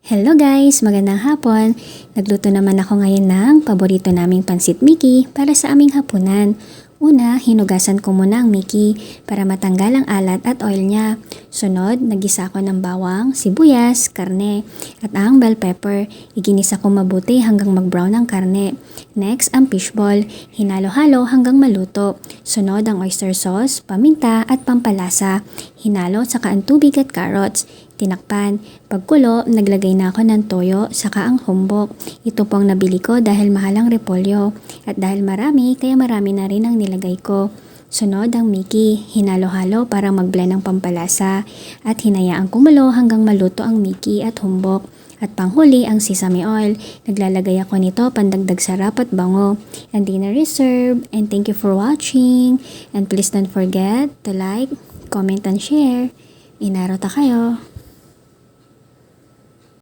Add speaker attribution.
Speaker 1: Hello guys! Magandang hapon! Nagluto naman ako ngayon ng paborito naming pansit Mickey para sa aming hapunan. Una, hinugasan ko muna ang Mickey para matanggal ang alat at oil niya. Sunod, nagisa ko ng bawang, sibuyas, karne at ang bell pepper. Iginisa ko mabuti hanggang mag-brown ang karne. Next, ang fishball. Hinalo-halo hanggang maluto. Sunod, ang oyster sauce, paminta at pampalasa. Hinalo saka ang tubig at carrots. Tinakpan. Pagkulo, naglagay na ako ng toyo saka ang humbok. Ito pong nabili ko dahil mahal ang repolyo. At dahil marami, kaya marami na rin ang nilagay ko. Sunod ang Mickey. Hinalo-halo para mag-blend ng pampalasa. At hinayaan kumulo hanggang maluto ang Mickey at humbok. At panghuli ang sesame oil. Naglalagay ako nito pandagdag sarap at bango. And dinner is served. And thank you for watching. And please don't forget to like, comment, and share. Inarota kayo.